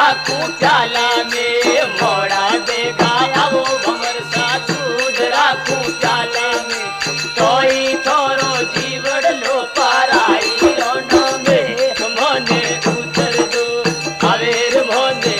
राखू प्याला में मोड़ा देगा वो भंवर सा दूध राखू प्याला में तोई थोरो जीवड़ लो पाराई रोनो में मोने उतर दो अवेर मोने